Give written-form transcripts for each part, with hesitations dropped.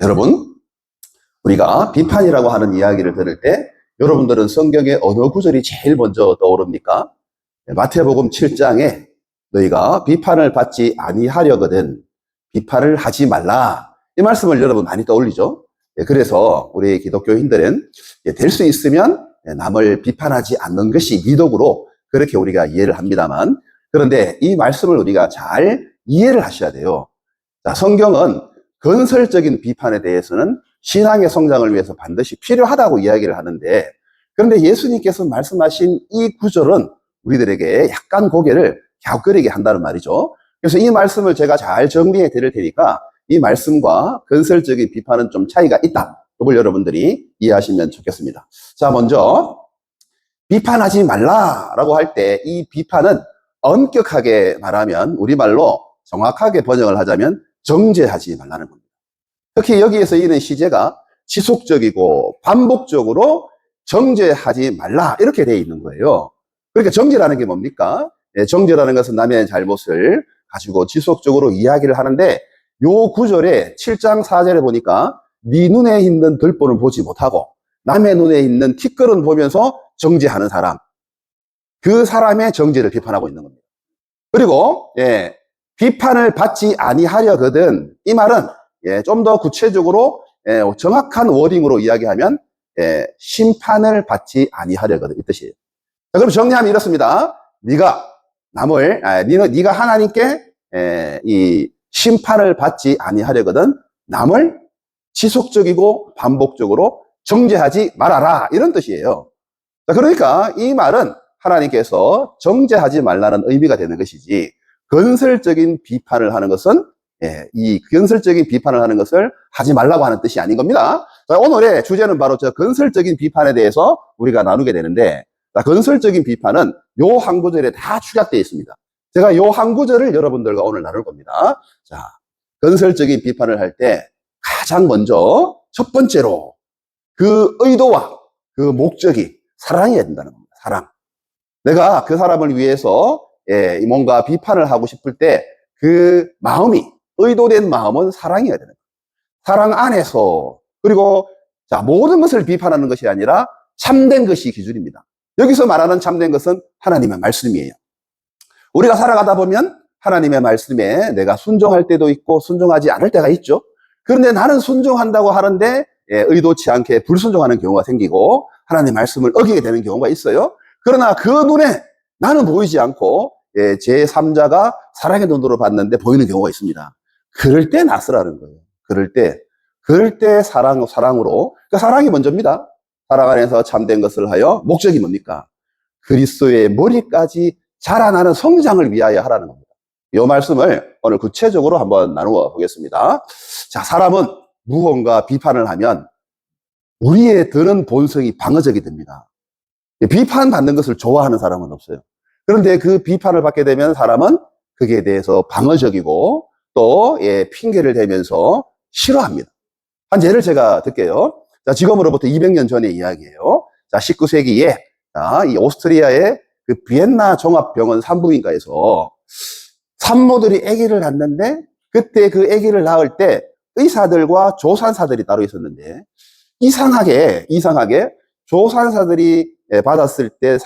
여러분, 우리가 비판이라고 하는 이야기를 들을 때 여러분들은 성경의 어느 구절이 제일 먼저 떠오릅니까? 마태복음 7장에 너희가 비판을 받지 아니하려거든 비판을 하지 말라. 이 말씀을 여러분 많이 떠올리죠? 그래서 우리 기독교인들은 될 수 있으면 남을 비판하지 않는 것이 미덕으로 그렇게 우리가 이해를 합니다만, 그런데 이 말씀을 우리가 잘 이해를 하셔야 돼요. 자, 성경은 건설적인 비판에 대해서는 신앙의 성장을 위해서 반드시 필요하다고 이야기를 하는데, 그런데 예수님께서 말씀하신 이 구절은 우리들에게 약간 고개를 갸웃거리게 한다는 말이죠. 그래서 이 말씀을 제가 잘 정리해 드릴 테니까 이 말씀과 건설적인 비판은 좀 차이가 있다. 이걸 여러분들이 이해하시면 좋겠습니다. 자, 먼저 비판하지 말라라고 할 때 이 비판은 엄격하게 말하면, 우리말로 정확하게 번역을 하자면 정죄하지 말라는 겁니다. 특히 여기에서 이는 시제가 지속적이고 반복적으로 정죄하지 말라 이렇게 되어 있는 거예요. 그러니까 정죄라는 게 뭡니까? 정죄라는 것은 남의 잘못을 가지고 지속적으로 이야기를 하는데, 요 구절에 7장 4절에 보니까 네 눈에 있는 들보는 보지 못하고 남의 눈에 있는 티끌은 보면서 정죄하는 사람, 그 사람의 정죄를 비판하고 있는 겁니다. 그리고 비판을 받지 아니하려거든, 이 말은 좀 더 구체적으로 정확한 워딩으로 이야기하면 심판을 받지 아니하려거든, 이 뜻이에요. 자, 그럼 정리하면 이렇습니다. 네가 하나님께 이 심판을 받지 아니하려거든 남을 지속적이고 반복적으로 정죄하지 말아라, 이런 뜻이에요. 자, 그러니까 이 말은 하나님께서 정죄하지 말라는 의미가 되는 것이지, 건설적인 비판을 하는 것은 이 건설적인 비판을 하는 것을 하지 말라고 하는 뜻이 아닌 겁니다. 자, 오늘의 주제는 바로 저 건설적인 비판에 대해서 우리가 나누게 되는데, 자, 건설적인 비판은 요 한 구절에 다 축약되어 있습니다. 제가 요 한 구절을 여러분들과 오늘 나눌 겁니다. 자, 건설적인 비판을 할 때 가장 먼저 첫 번째로 그 의도와 그 목적이 사랑이어야 된다는 겁니다. 사랑. 내가 그 사람을 위해서 뭔가 비판을 하고 싶을 때 그 마음이, 의도된 마음은 사랑이어야 되는 거예요. 사랑 안에서, 그리고 자, 모든 것을 비판하는 것이 아니라 참된 것이 기준입니다. 여기서 말하는 참된 것은 하나님의 말씀이에요. 우리가 살아가다 보면 하나님의 말씀에 내가 순종할 때도 있고 순종하지 않을 때가 있죠. 그런데 나는 순종한다고 하는데 의도치 않게 불순종하는 경우가 생기고 하나님의 말씀을 어기게 되는 경우가 있어요. 그러나 그 눈에 나는 보이지 않고 제3자가 사랑의 눈으로 봤는데 보이는 경우가 있습니다. 그럴 때 나서라는 거예요. 그럴 때 사랑으로, 그러니까 사랑이 먼저입니다. 사랑 안에서 참된 것을 하여 목적이 뭡니까? 그리스도의 머리까지 자라나는 성장을 위하여 하라는 겁니다. 이 말씀을 오늘 구체적으로 한번 나누어 보겠습니다. 자, 사람은 무언가 비판을 하면 우리의 드는 본성이 방어적이 됩니다. 비판받는 것을 좋아하는 사람은 없어요. 그런데 그 비판을 받게 되면 사람은 그게 대해서 방어적이고 또 핑계를 대면서 싫어합니다. 한 예를 제가 들게요. 자, 지금으로부터 200년 전의 이야기예요. 자, 19세기에 이 오스트리아의 그 비엔나 종합병원 산부인과에서 산모들이 아기를 낳는데, 그때 그 아기를 낳을 때 의사들과 조산사들이 따로 있었는데, 이상하게 조산사들이 받았을 때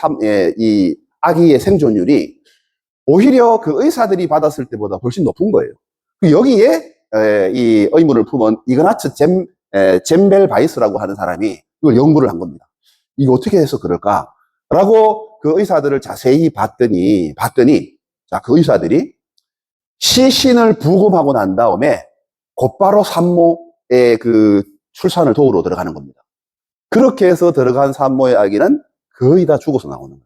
이 아기의 생존율이 오히려 그 의사들이 받았을 때보다 훨씬 높은 거예요. 여기에 이 의문을 품은 이그나츠 젬벨바이스라고 하는 사람이 이걸 연구를 한 겁니다. 이거 어떻게 해서 그럴까라고 그 의사들을 자세히 봤더니 자, 그 의사들이 시신을 부검하고 난 다음에 곧바로 산모의 그 출산을 도우러 들어가는 겁니다. 그렇게 해서 들어간 산모의 아기는 거의 다 죽어서 나오는 거예요.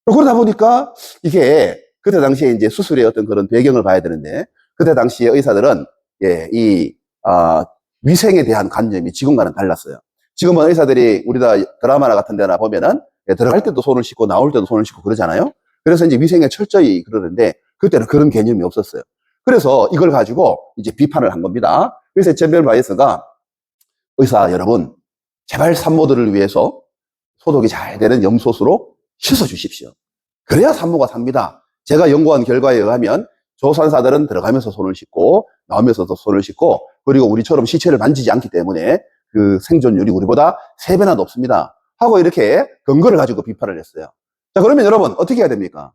그러다 보니까 이게 그때 당시에 이제 수술의 어떤 그런 배경을 봐야 되는데, 그때 당시에 의사들은 위생에 대한 관념이 지금과는 달랐어요. 지금은 의사들이 우리가 드라마나 같은 데나 보면은 들어갈 때도 손을 씻고 나올 때도 손을 씻고 그러잖아요. 그래서 이제 위생에 철저히 그러는데, 그때는 그런 개념이 없었어요. 그래서 이걸 가지고 이제 비판을 한 겁니다. 그래서 젬벨바이스가 의사 여러분, 제발 산모들을 위해서 소독이 잘 되는 염소수로 씻어 주십시오. 그래야 산모가 삽니다. 제가 연구한 결과에 의하면 조산사들은 들어가면서 손을 씻고 나오면서도 손을 씻고, 그리고 우리처럼 시체를 만지지 않기 때문에 그 생존율이 우리보다 3배나 높습니다 하고 이렇게 근거를 가지고 비판을 했어요. 자, 그러면 여러분 어떻게 해야 됩니까?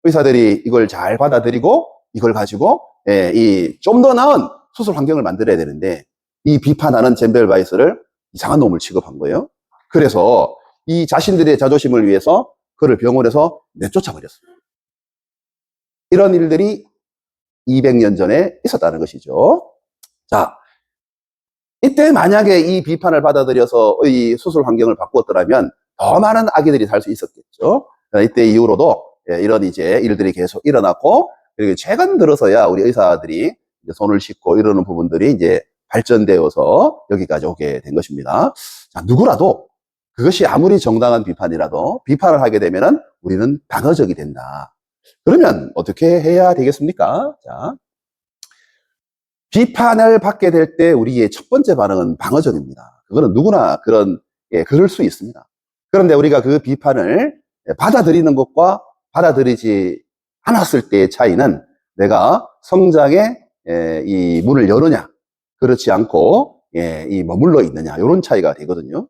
의사들이 이걸 잘 받아들이고 이걸 가지고 이 좀 더 나은 수술 환경을 만들어야 되는데, 이 비판하는 젠벨 바이스를 이상한 놈을 취급한 거예요. 그래서 이 자신들의 자존심을 위해서 그를 병원에서 내쫓아 버렸어요. 이런 일들이 200년 전에 있었다는 것이죠. 자, 이때 만약에 이 비판을 받아들여서 이 수술 환경을 바꾸었더라면 더 많은 아기들이 살 수 있었겠죠. 이때 이후로도 이런 이제 일들이 계속 일어났고, 그리고 최근 들어서야 우리 의사들이 이제 손을 씻고 이러는 부분들이 이제 발전되어서 여기까지 오게 된 것입니다. 자, 누구라도 그것이 아무리 정당한 비판이라도 비판을 하게 되면은 우리는 방어적이 된다. 그러면 어떻게 해야 되겠습니까? 자, 비판을 받게 될 때 우리의 첫 번째 반응은 방어적입니다. 그거는 누구나 그럴 수 있습니다. 그런데 우리가 그 비판을 받아들이는 것과 받아들이지 않았을 때의 차이는 내가 성장의 이 문을 여느냐, 그렇지 않고 이 머물러 있느냐, 이런 차이가 되거든요.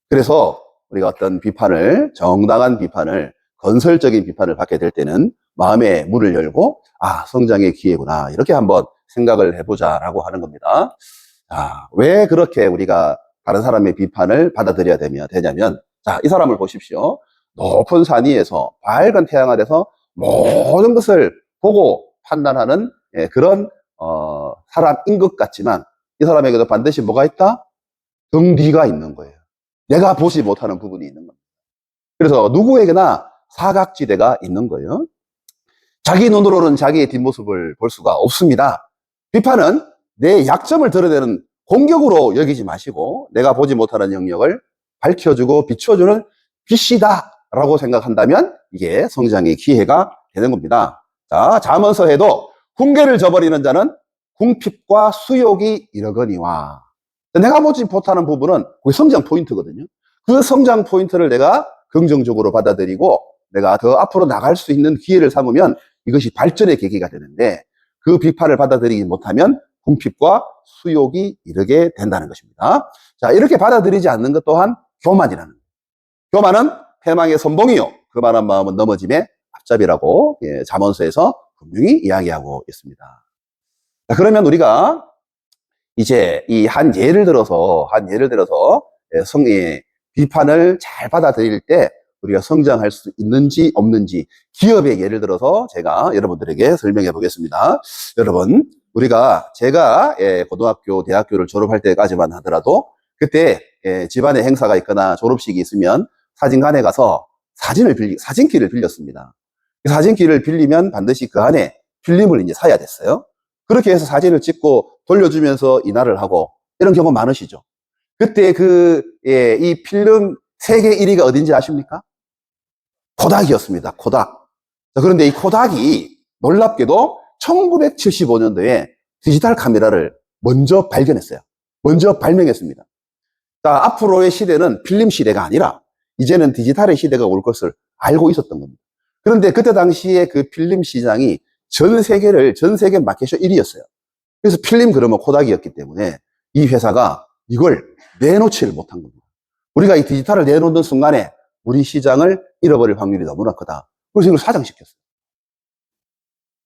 그래서 우리가 어떤 비판을, 정당한 비판을, 건설적인 비판을 받게 될 때는 마음의 문을 열고, 아, 성장의 기회구나, 이렇게 한번 생각을 해보자라고 하는 겁니다. 자, 왜 그렇게 우리가 다른 사람의 비판을 받아들여야 되냐면, 자, 이 사람을 보십시오. 높은 산 위에서 밝은 태양 아래서 모든 것을 보고 판단하는 그런 사람인 것 같지만, 이 사람에게도 반드시 뭐가 있다? 등 뒤가 있는 거예요. 내가 보지 못하는 부분이 있는 겁니다. 그래서 누구에게나 사각지대가 있는 거예요. 자기 눈으로는 자기의 뒷모습을 볼 수가 없습니다. 비판은 내 약점을 드러내는 공격으로 여기지 마시고, 내가 보지 못하는 영역을 밝혀주고 비춰주는 빛이다 라고 생각한다면 이게 성장의 기회가 되는 겁니다. 자, 잠언서에도 훈계를 저버리는 자는 궁핍과 수욕이 이르거니와, 내가 보지 못하는 부분은 그게 성장 포인트거든요. 그 성장 포인트를 내가 긍정적으로 받아들이고 내가 더 앞으로 나갈 수 있는 기회를 삼으면 이것이 발전의 계기가 되는데, 그 비판을 받아들이지 못하면 궁핍과 수욕이 이르게 된다는 것입니다. 자, 이렇게 받아들이지 않는 것 또한 교만이라는 거예요. 교만은 패망의 선봉이요, 그만한 마음은 넘어짐의 앞잡이라고 잠언서에서 분명히 이야기하고 있습니다. 자, 그러면 우리가 이제 이 한 예를 들어서 성의 비판을 잘 받아들일 때 우리가 성장할 수 있는지 없는지, 기업의 예를 들어서 제가 여러분들에게 설명해 보겠습니다. 여러분, 제가 고등학교, 대학교를 졸업할 때까지만 하더라도 그때 집안에 행사가 있거나 졸업식이 있으면 사진관에 가서 사진기를 빌렸습니다. 사진기를 빌리면 반드시 그 안에 필름을 이제 사야 됐어요. 그렇게 해서 사진을 찍고 돌려주면서 인화를 하고, 이런 경우 많으시죠? 그때 이 필름 세계 1위가 어딘지 아십니까? 코닥이었습니다. 코닥. 자, 그런데 이 코닥이 놀랍게도 1975년도에 디지털 카메라를 먼저 발견했어요. 먼저 발명했습니다. 자, 앞으로의 시대는 필름 시대가 아니라 이제는 디지털의 시대가 올 것을 알고 있었던 겁니다. 그런데 그때 당시에 그 필름 시장이 전 세계 마켓쇼 1위였어요. 그래서 필름 그러면 코닥이었기 때문에 이 회사가 이걸 내놓지를 못한 겁니다. 우리가 이 디지털을 내놓는 순간에 우리 시장을 잃어버릴 확률이 너무나 크다. 그래서 이걸 사장시켰어요.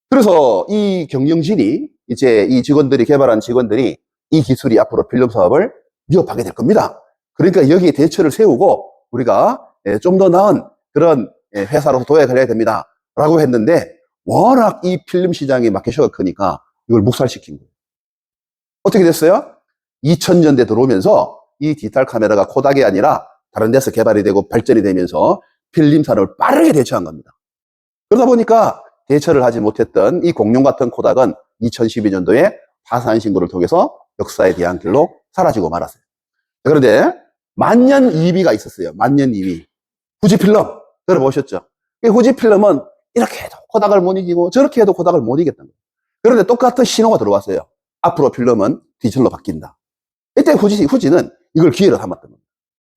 그래서 이 경영진이, 이제 이 개발한 직원들이 이 기술이 앞으로 필름 사업을 위협하게 될 겁니다. 그러니까 여기에 대처를 세우고 우리가 좀 더 나은 그런 회사로 도약을 해야 됩니다 라고 했는데, 워낙 이 필름 시장의 마켓쇼가 크니까 이걸 묵살시킨 거예요. 어떻게 됐어요? 2000년대 들어오면서 이 디지털 카메라가 코닥이 아니라 다른 데서 개발이 되고 발전이 되면서 필름 산업을 빠르게 대처한 겁니다. 그러다 보니까 대처를 하지 못했던 이 공룡 같은 코닥은 2012년도에 파산 신고를 통해서 역사의 뒤안길로 사라지고 말았어요. 그런데 만년 2위가 있었어요. 만년 2위. 후지필름 들어보셨죠? 이 후지필름은 이렇게 해도 코닥을 못 이기고 저렇게 해도 코닥을 못 이겼던 거예요. 그런데 똑같은 신호가 들어왔어요. 앞으로 필름은 디지털로 바뀐다. 이때 후지는 이걸 기회로 삼았던 겁니다.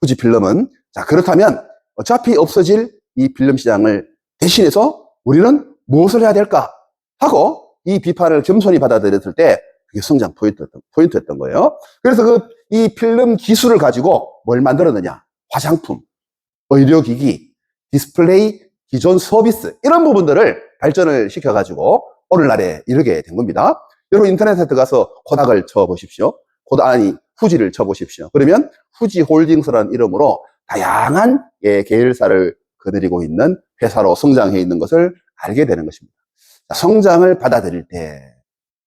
후지필름은, 자, 그렇다면 어차피 없어질 이 필름 시장을 대신해서 우리는 무엇을 해야 될까 하고, 이 비판을 겸손히 받아들였을 때 그게 성장 포인트였던 거예요. 그래서 이 필름 기술을 가지고 뭘 만들었느냐? 화장품, 의료기기, 디스플레이, 기존 서비스 이런 부분들을 발전을 시켜가지고 오늘날에 이르게 된 겁니다. 여러분 인터넷에 들어가서 코닥을 쳐보십시오. 후지를 쳐보십시오. 그러면 후지홀딩스라는 이름으로 다양한 계열사를 거느리고 있는 회사로 성장해 있는 것을 알게 되는 것입니다. 성장을 받아들일 때,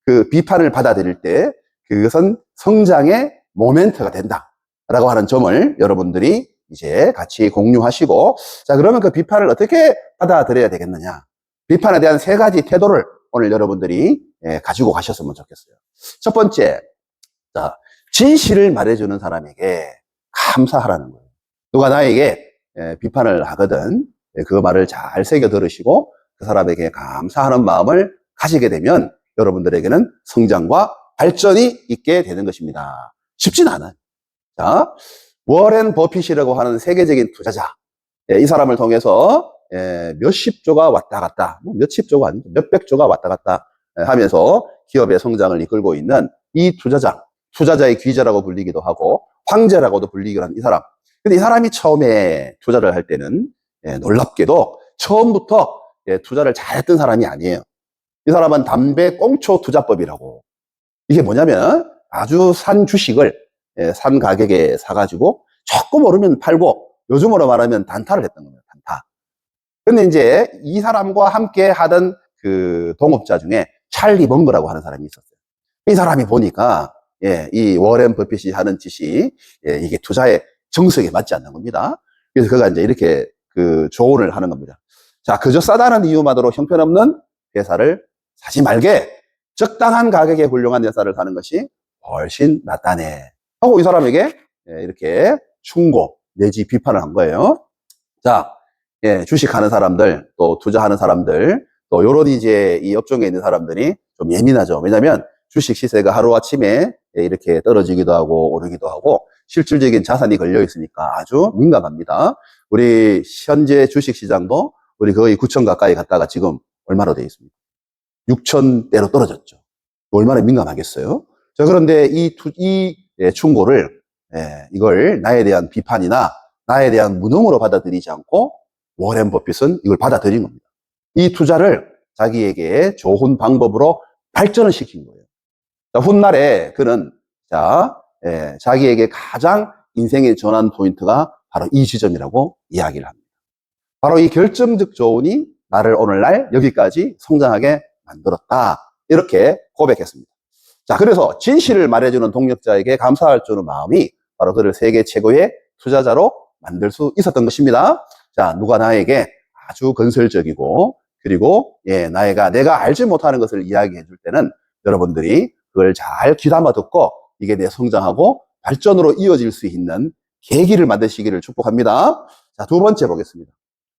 그 비판을 받아들일 때 그것은 성장의 모멘트가 된다라고 하는 점을 여러분들이 이제 같이 공유하시고, 자 그러면 그 비판을 어떻게 받아들여야 되겠느냐? 비판에 대한 세 가지 태도를 오늘 여러분들이 가지고 가셨으면 좋겠어요. 첫 번째, 자, 진실을 말해주는 사람에게 감사하라는 거예요. 누가 나에게 비판을 하거든 그 말을 잘 새겨 들으시고 그 사람에게 감사하는 마음을 가지게 되면 여러분들에게는 성장과 발전이 있게 되는 것입니다. 쉽진 않아요. 자, 워렌 버핏이라고 하는 세계적인 투자자, 이 사람을 통해서 몇십 조가 왔다 갔다, 몇십 조가 아니고 몇백 조가 왔다 갔다 하면서 기업의 성장을 이끌고 있는 이 투자자의 귀재라고 불리기도 하고 황제라고도 불리기도 하는 이 사람. 근데 이 사람이 처음에 투자를 할 때는 놀랍게도 처음부터 투자를 잘했던 사람이 아니에요. 이 사람은 담배 꽁초 투자법이라고, 이게 뭐냐면 아주 산 주식을 산 가격에 사가지고 조금 오르면 팔고, 요즘으로 말하면 단타를 했던 겁니다. 단타. 근데 이제 이 사람과 함께 하던 그 동업자 중에 찰리 멍거라고 하는 사람이 있었어요. 이 사람이 보니까 이 워렌 버핏이 하는 짓이 이게 투자의 정석에 맞지 않는 겁니다. 그래서 그가 이제 이렇게 그 조언을 하는 겁니다. 자, 그저 싸다는 이유만으로 형편없는 회사를 사지 말게 적당한 가격에 훌륭한 회사를 사는 것이 훨씬 낫다네 하고 이 사람에게 이렇게 충고 내지 비판을 한 거예요. 자, 주식하는 사람들, 또 투자하는 사람들, 또 요런 이제 이 업종에 있는 사람들이 좀 예민하죠. 왜냐면 주식 시세가 하루아침에 이렇게 떨어지기도 하고 오르기도 하고 실질적인 자산이 걸려 있으니까 아주 민감합니다. 우리 현재 주식 시장도 우리 거의 9천 가까이 갔다가 지금 얼마로 되어 있습니까? 6천대로 떨어졌죠. 얼마나 민감하겠어요? 자, 그런데 이 충고를, 이걸 나에 대한 비판이나 나에 대한 무능으로 받아들이지 않고 워렌 버핏은 이걸 받아들인 겁니다. 이 투자를 자기에게 좋은 방법으로 발전을 시킨 거예요. 자, 훗날에 그는 자기에게 가장 인생의 전환 포인트가 바로 이 지점이라고 이야기를 합니다. 바로 이 결정적 조언이 나를 오늘날 여기까지 성장하게 만들었다. 이렇게 고백했습니다. 자, 그래서 진실을 말해주는 동력자에게 감사할 줄은 마음이 바로 그를 세계 최고의 투자자로 만들 수 있었던 것입니다. 자, 누가 나에게 아주 건설적이고 그리고 내가 알지 못하는 것을 이야기해 줄 때는 여러분들이 그걸 잘 귀담아 듣고 이게 내 성장하고 발전으로 이어질 수 있는 계기를 만드시기를 축복합니다. 자, 두 번째 보겠습니다.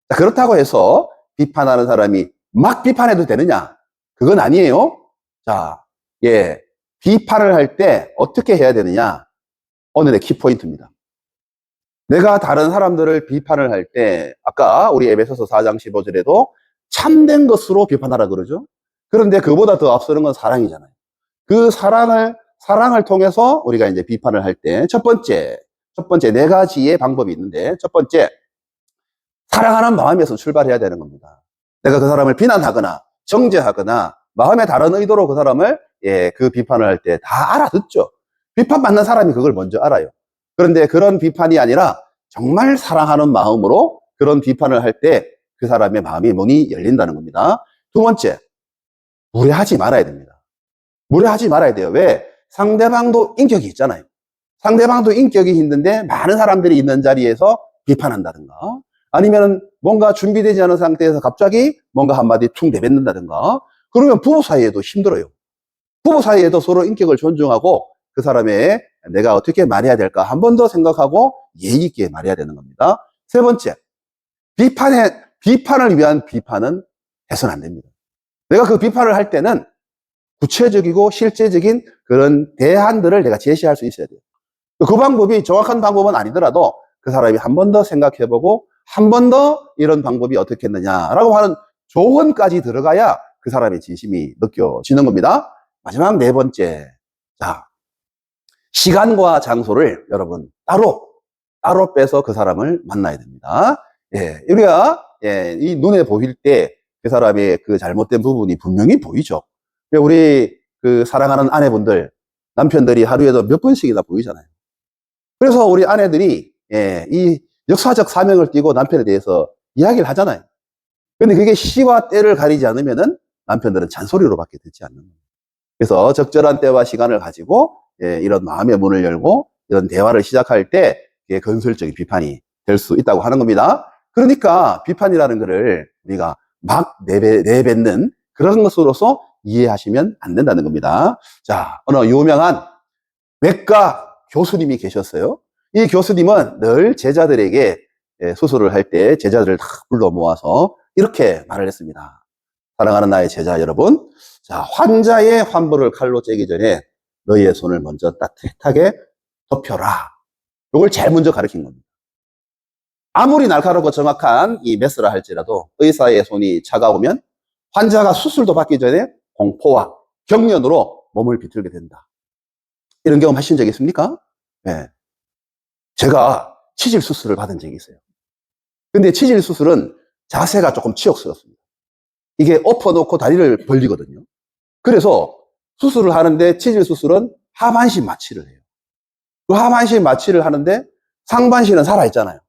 자, 그렇다고 해서 비판하는 사람이 막 비판해도 되느냐? 그건 아니에요. 자, 비판을 할 때 어떻게 해야 되느냐? 오늘의 키포인트입니다. 내가 다른 사람들을 비판을 할 때, 아까 우리 에베소서 4장 15절에도 참된 것으로 비판하라 그러죠? 그런데 그보다 더 앞서는 건 사랑이잖아요. 그 사랑을 통해서 우리가 이제 비판을 할 때, 첫 번째 네 가지의 방법이 있는데, 첫 번째, 사랑하는 마음에서 출발해야 되는 겁니다. 내가 그 사람을 비난하거나, 정죄하거나, 마음의 다른 의도로 그 사람을, 그 비판을 할 때 다 알아듣죠. 비판받는 사람이 그걸 먼저 알아요. 그런데 그런 비판이 아니라 정말 사랑하는 마음으로 그런 비판을 할 때 그 사람의 마음이 문이 열린다는 겁니다. 두 번째, 무례하지 말아야 됩니다. 무례하지 말아야 돼요. 왜? 상대방도 인격이 있잖아요. 상대방도 인격이 있는데 많은 사람들이 있는 자리에서 비판한다든가 아니면 뭔가 준비되지 않은 상태에서 갑자기 뭔가 한마디 퉁 내뱉는다든가 그러면 부부 사이에도 힘들어요. 부부 사이에도 서로 인격을 존중하고 그 사람의 내가 어떻게 말해야 될까 한 번 더 생각하고 예의 있게 말해야 되는 겁니다. 세 번째, 비판을 위한 비판은 해서는 안 됩니다. 내가 그 비판을 할 때는 구체적이고 실제적인 그런 대안들을 내가 제시할 수 있어야 돼요. 그 방법이 정확한 방법은 아니더라도 그 사람이 한 번 더 생각해보고 한 번 더 이런 방법이 어떻겠느냐라고 하는 조언까지 들어가야 그 사람의 진심이 느껴지는 겁니다. 마지막 네 번째. 자, 시간과 장소를 여러분 따로 빼서 그 사람을 만나야 됩니다. 예, 우리가 이 눈에 보일 때 그 사람의 그 잘못된 부분이 분명히 보이죠. 우리 그 사랑하는 아내분들, 남편들이 하루에도 몇 번씩이나 보이잖아요. 그래서 우리 아내들이 이 역사적 사명을 띠고 남편에 대해서 이야기를 하잖아요. 근데 그게 시와 때를 가리지 않으면은 남편들은 잔소리로밖에 듣지 않는 거예요. 그래서 적절한 때와 시간을 가지고 이런 마음의 문을 열고 이런 대화를 시작할 때 건설적인 비판이 될 수 있다고 하는 겁니다. 그러니까 비판이라는 것을 우리가 막 내뱉는 그런 것으로서 이해하시면 안 된다는 겁니다. 자, 어느 유명한 외과 교수님이 계셨어요. 이 교수님은 늘 제자들에게 수술을 할 때 제자들을 다 불러 모아서 이렇게 말을 했습니다. 사랑하는 나의 제자 여러분, 자, 환자의 환부를 칼로 째기 전에 너희의 손을 먼저 따뜻하게 덮여라. 이걸 제일 먼저 가르친 겁니다. 아무리 날카롭고 정확한 이 메스라 할지라도 의사의 손이 차가우면 환자가 수술도 받기 전에 공포와 경련으로 몸을 비틀게 된다. 이런 경험 하신 적 있습니까? 네. 제가 치질 수술을 받은 적이 있어요. 근데 치질 수술은 자세가 조금 치욕스럽습니다. 이게 엎어놓고 다리를 벌리거든요. 그래서 수술을 하는데 치질 수술은 하반신 마취를 해요. 그 하반신 마취를 하는데 상반신은 살아있잖아요.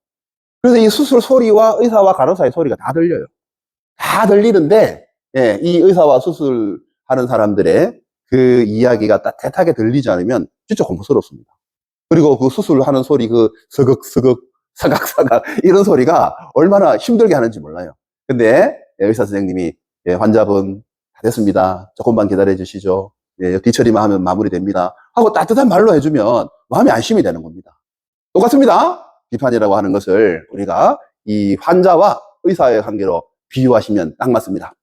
그래서 이 수술 소리와 의사와 간호사의 소리가 다 들려요. 다 들리는데 이 의사와 수술하는 사람들의 그 이야기가 따뜻하게 들리지 않으면 진짜 공포스럽습니다. 그리고 그 수술하는 소리, 그 서걱서걱, 사각사각 이런 소리가 얼마나 힘들게 하는지 몰라요. 근데 의사 선생님이 환자분 다 됐습니다. 조금만 기다려 주시죠. 뒤처리만 하면 마무리됩니다. 하고 따뜻한 말로 해주면 마음이 안심이 되는 겁니다. 똑같습니다. 비판이라고 하는 것을 우리가 이 환자와 의사의 관계로 비유하시면 딱 맞습니다.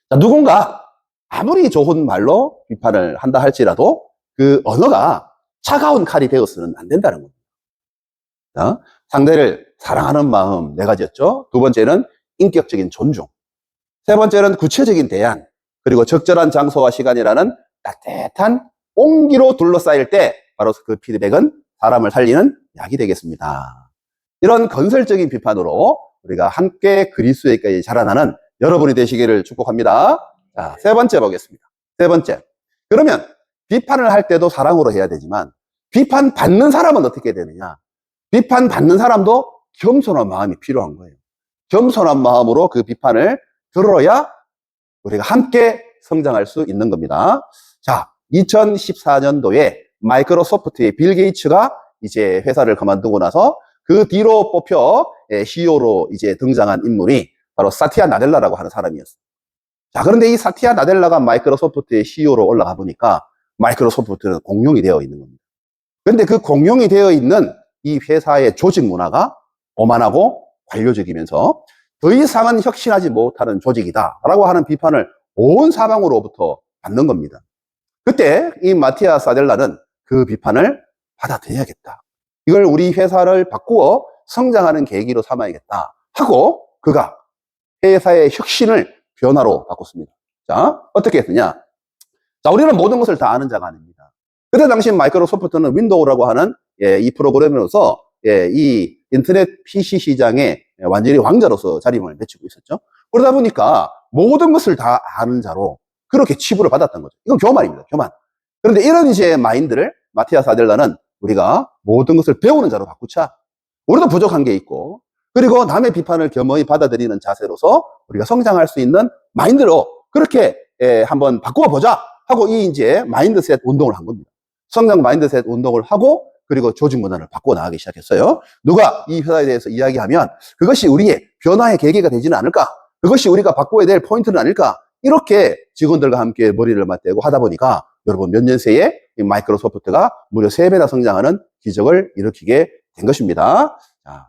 자, 누군가 아무리 좋은 말로 비판을 한다 할지라도 그 언어가 차가운 칼이 되어서는 안 된다는 겁니다. 자, 상대를 사랑하는 마음 네 가지였죠. 두 번째는 인격적인 존중. 세 번째는 구체적인 대안. 그리고 적절한 장소와 시간이라는 따뜻한 온기로 둘러싸일 때 바로 그 피드백은 사람을 살리는 약이 되겠습니다. 이런 건설적인 비판으로 우리가 함께 그리스도에까지 자라나는 여러분이 되시기를 축복합니다. 자, 세 번째 보겠습니다. 세 번째. 그러면 비판을 할 때도 사랑으로 해야 되지만 비판받는 사람은 어떻게 되느냐? 비판받는 사람도 겸손한 마음이 필요한 거예요. 겸손한 마음으로 그 비판을 들어야 우리가 함께 성장할 수 있는 겁니다. 자, 2014년도에 마이크로소프트의 빌 게이츠가 이제 회사를 그만두고 나서 그 뒤로 뽑혀 CEO로 이제 등장한 인물이 바로 사티아 나델라라고 하는 사람이었어요. 자, 그런데 이 사티아 나델라가 마이크로소프트의 CEO로 올라가 보니까 마이크로소프트는 공룡이 되어 있는 겁니다. 그런데 그 공룡이 되어 있는 이 회사의 조직 문화가 오만하고 관료적이면서 더 이상은 혁신하지 못하는 조직이다라고 하는 비판을 온 사방으로부터 받는 겁니다. 그때 이 마티아 사델라는 그 비판을 받아들여야겠다. 이걸 우리 회사를 바꾸어 성장하는 계기로 삼아야겠다 하고 그가 회사의 혁신을 변화로 바꿨습니다. 자, 어떻게 했느냐? 자, 우리는 모든 것을 다 아는 자가 아닙니다. 그때 당시 마이크로소프트는 윈도우라고 하는 이 프로그램으로서 이 인터넷 PC 시장에 완전히 왕자로서 자리매치고 있었죠. 그러다 보니까 모든 것을 다 아는 자로 그렇게 치부를 받았던 거죠. 이건 교만입니다. 교만. 그런데 이런 이제 마인드를 마티아 사델라는 우리가 모든 것을 배우는 자로 바꾸자. 우리도 부족한 게 있고 그리고 남의 비판을 겸허히 받아들이는 자세로서 우리가 성장할 수 있는 마인드로 그렇게 한번 바꾸어 보자 하고 이 이제 마인드셋 운동을 한 겁니다. 성장 마인드셋 운동을 하고 그리고 조직 문화를 바꾸어 나가기 시작했어요. 누가 이 회사에 대해서 이야기하면 그것이 우리의 변화의 계기가 되지는 않을까? 그것이 우리가 바꿔야 될 포인트는 아닐까? 이렇게 직원들과 함께 머리를 맞대고 하다 보니까 여러분 몇 년 새에 마이크로소프트가 무려 3배나 성장하는 기적을 일으키게 된 것입니다. 자,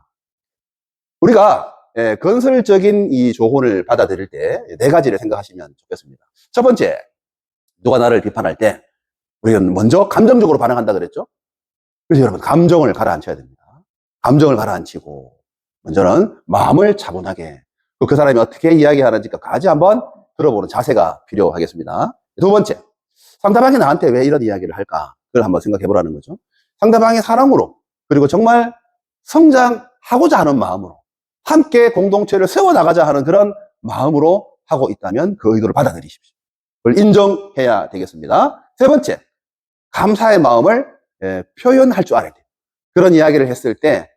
우리가 건설적인 이 조언을 받아들일 때 4가지를 생각하시면 좋겠습니다. 첫 번째, 누가 나를 비판할 때 우리는 먼저 감정적으로 반응한다 그랬죠? 그래서 여러분 감정을 가라앉혀야 됩니다. 감정을 가라앉히고 먼저는 마음을 차분하게 그 사람이 어떻게 이야기하는지 끝까지 한번 들어보는 자세가 필요하겠습니다. 두 번째, 상대방이 나한테 왜 이런 이야기를 할까? 그걸 한번 생각해 보라는 거죠. 상대방의 사랑으로, 그리고 정말 성장하고자 하는 마음으로, 함께 공동체를 세워나가자 하는 그런 마음으로 하고 있다면 그 의도를 받아들이십시오. 그걸 인정해야 되겠습니다. 세 번째, 감사의 마음을 표현할 줄 알아야 돼요. 그런 이야기를 했을 때,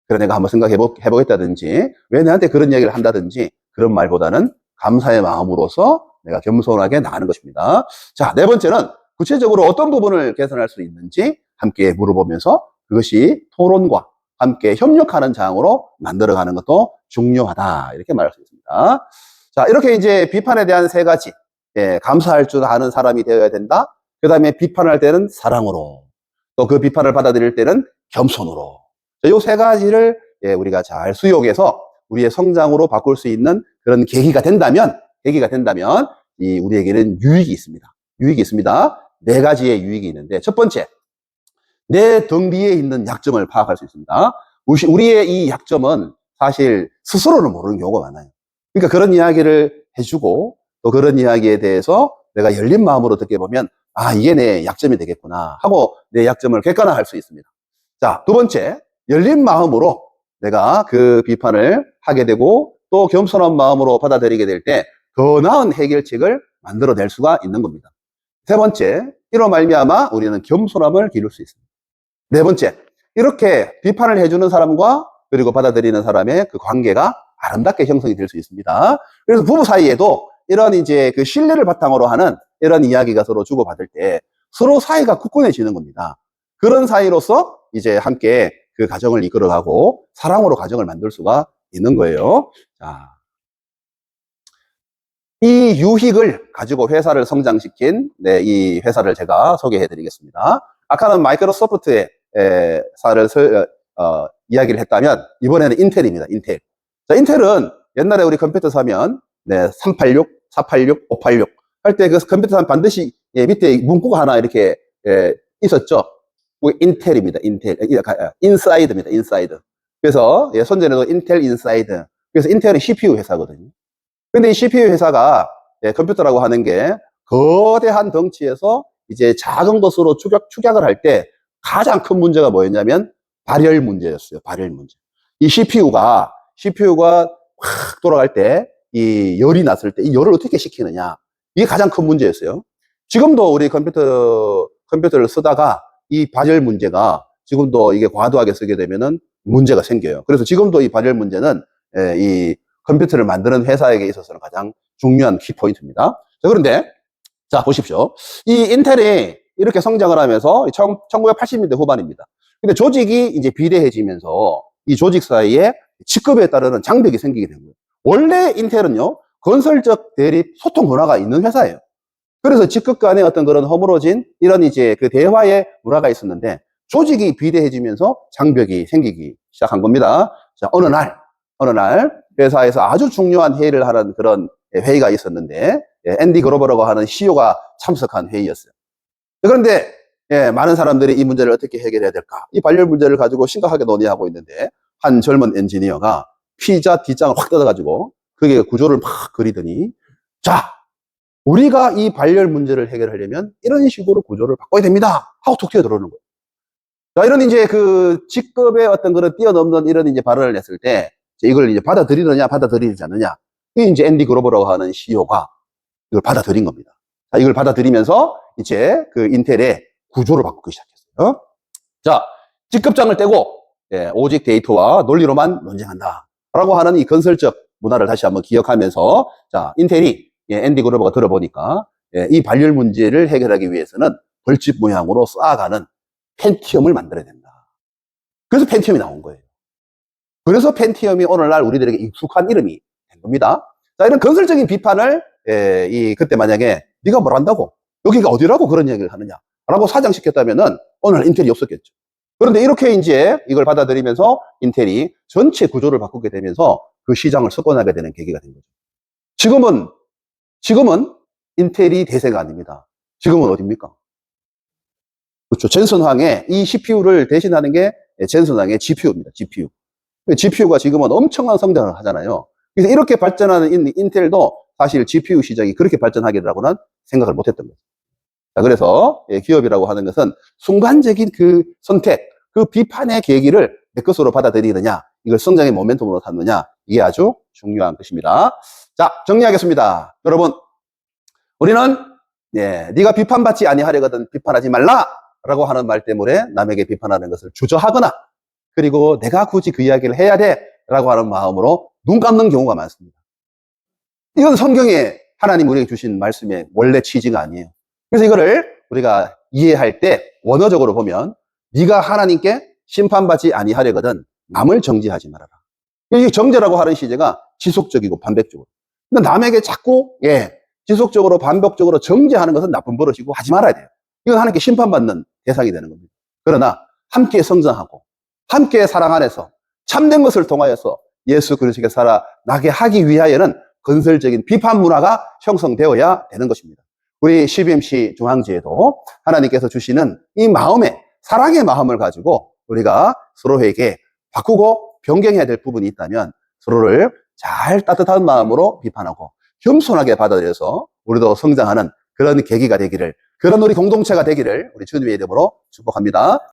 그래, 내가 한번 생각해 보겠다든지, 왜 나한테 그런 이야기를 한다든지, 그런 말보다는 감사의 마음으로서 내가 겸손하게 나가는 것입니다. 자, 네 번째는 구체적으로 어떤 부분을 개선할 수 있는지 함께 물어보면서 그것이 토론과 함께 협력하는 장으로 만들어가는 것도 중요하다. 이렇게 말할 수 있습니다. 자, 이렇게 이제 비판에 대한 세 가지. 감사할 줄 아는 사람이 되어야 된다. 그 다음에 비판할 때는 사랑으로. 또 그 비판을 받아들일 때는 겸손으로. 이 세 가지를 우리가 잘 수용해서 우리의 성장으로 바꿀 수 있는 그런 계기가 된다면, 우리에게는 유익이 있습니다. 유익이 있습니다. 네 가지의 유익이 있는데, 첫 번째, 내 등 뒤에 있는 약점을 파악할 수 있습니다. 우리의 이 약점은 사실 스스로는 모르는 경우가 많아요. 그러니까 그런 이야기를 해주고, 또 그런 이야기에 대해서 내가 열린 마음으로 듣게 보면, 아, 이게 내 약점이 되겠구나 하고 내 약점을 객관화할 수 있습니다. 자, 두 번째, 열린 마음으로 내가 그 비판을 하게 되고 또 겸손한 마음으로 받아들이게 될 때 더 나은 해결책을 만들어낼 수가 있는 겁니다. 세 번째, 이로 말미암아 우리는 겸손함을 기를 수 있습니다. 네 번째, 이렇게 비판을 해주는 사람과 그리고 받아들이는 사람의 그 관계가 아름답게 형성이 될 수 있습니다. 그래서 부부 사이에도 이런 이제 그 신뢰를 바탕으로 하는 이런 이야기가 서로 주고받을 때 서로 사이가 굳건해지는 겁니다. 그런 사이로서 이제 함께 그 가정을 이끌어가고 사랑으로 가정을 만들 수가 있는 거예요. 자, 이 유익을 가지고 회사를 성장시킨 이 회사를 제가 소개해 드리겠습니다. 아까는 마이크로소프트의 사를 이야기를 했다면 이번에는 인텔입니다. 인텔. 자, 인텔은 옛날에 우리 컴퓨터 사면 386, 486, 586 할 때 그 컴퓨터 사면 반드시 밑에 문구가 하나 이렇게 있었죠. 인텔입니다. 인텔. 인사이드입니다. 인사이드. 그래서 손전에도 인텔 인사이드. 그래서 인텔은 CPU 회사거든요. 근데 이 CPU 회사가 컴퓨터라고 하는 게 거대한 덩치에서 이제 작은 것으로 축약을 할 때 가장 큰 문제가 뭐였냐면 발열 문제였어요. 발열 문제. 이 CPU가 확 돌아갈 때 이 열이 났을 때 이 열을 어떻게 식히느냐. 이게 가장 큰 문제였어요. 지금도 우리 컴퓨터를 쓰다가 이 발열 문제가 지금도 이게 과도하게 쓰게 되면은 문제가 생겨요. 그래서 지금도 이 발열 문제는 이 컴퓨터를 만드는 회사에게 있어서는 가장 중요한 키포인트입니다. 자, 그런데, 자, 보십시오. 이 인텔이 이렇게 성장을 하면서 1980년대 후반입니다. 근데 조직이 이제 비대해지면서 이 조직 사이에 직급에 따르는 장벽이 생기게 된 거예요. 원래 인텔은요, 건설적 대립 소통 문화가 있는 회사예요. 그래서 직급 간에 어떤 그런 허물어진 이런 이제 그 대화의 문화가 있었는데 조직이 비대해지면서 장벽이 생기기 시작한 겁니다. 자, 어느 날 회사에서 아주 중요한 회의를 하는 그런 회의가 있었는데 앤디 그로버라고 하는 CEO가 참석한 회의였어요. 그런데 많은 사람들이 이 문제를 어떻게 해결해야 될까? 이 발열 문제를 가지고 심각하게 논의하고 있는데 한 젊은 엔지니어가 피자 뒷장을 확 뜯어가지고 그게 구조를 막 그리더니 자, 우리가 이 발열 문제를 해결하려면 이런 식으로 구조를 바꿔야 됩니다. 하고 툭 튀어 들어오는 거예요. 자, 이런 이제 그 직급의 어떤 그런 뛰어넘는 이런 이제 발언을 했을 때 이걸 이제 받아들이느냐, 받아들이지 않느냐. 이게 이제 앤디 그로버라고 하는 CEO가 이걸 받아들인 겁니다. 자, 이걸 받아들이면서 이제 그 인텔의 구조를 바꾸기 시작했어요. 자, 직급장을 떼고 오직 데이터와 논리로만 논쟁한다. 라고 하는 이 건설적 문화를 다시 한번 기억하면서 자, 인텔이 앤디 그로버가 들어보니까 이 발열 문제를 해결하기 위해서는 벌집 모양으로 쌓아가는 펜티엄을 만들어야 된다. 그래서 펜티엄이 나온 거예요. 그래서 펜티엄이 오늘날 우리들에게 익숙한 이름이 된 겁니다. 자, 이런 건설적인 비판을 그때 만약에 네가 뭘 한다고? 여기가 어디라고 그런 얘기를 하느냐? 라고 사장시켰다면은 오늘 인텔이 없었겠죠. 그런데 이렇게 이제 이걸 받아들이면서 인텔이 전체 구조를 바꾸게 되면서 그 시장을 석권하게 되는 계기가 된 거죠. 지금은 인텔이 대세가 아닙니다. 지금은 어딥니까? 그렇죠. 젠슨황의 이 CPU를 대신하는 게 젠슨황의 GPU입니다. GPU가 지금은 엄청난 성장을 하잖아요. 그래서 이렇게 발전하는 인텔도 사실 GPU 시장이 그렇게 발전하기라고는 생각을 못했던 거죠. 자, 그래서 기업이라고 하는 것은 순간적인 그 선택, 그 비판의 계기를 내 것으로 받아들이느냐, 이걸 성장의 모멘텀으로 삼느냐, 이게 아주 중요한 것입니다. 자, 정리하겠습니다. 여러분, 우리는 네가 비판받지 아니하려거든 비판하지 말라라고 하는 말 때문에 남에게 비판하는 것을 주저하거나, 그리고 내가 굳이 그 이야기를 해야 돼라고 하는 마음으로 눈 감는 경우가 많습니다. 이건 성경에 하나님 우리에게 주신 말씀의 원래 취지가 아니에요. 그래서 이거를 우리가 이해할 때 원어적으로 보면 네가 하나님께 심판받지 아니하려거든 남을 정죄하지 말아라. 이 정죄라고 하는 시제가 지속적이고 반복적으로. 그러니까 남에게 자꾸 지속적으로 반복적으로 정죄하는 것은 나쁜 버릇이고 하지 말아야 돼요. 이건 하나님께 심판받는 대상이 되는 겁니다. 그러나 함께 성장하고 함께 사랑 안에서 참된 것을 통하여서 예수 그리스도께 살아나게 하기 위하여는 건설적인 비판 문화가 형성되어야 되는 것입니다. 우리 CBMC 중앙지에도 하나님께서 주시는 이 마음에 사랑의 마음을 가지고 우리가 서로에게 바꾸고 변경해야 될 부분이 있다면 서로를 잘 따뜻한 마음으로 비판하고 겸손하게 받아들여서 우리도 성장하는 그런 계기가 되기를, 그런 우리 공동체가 되기를 우리 주님의 이름으로 축복합니다.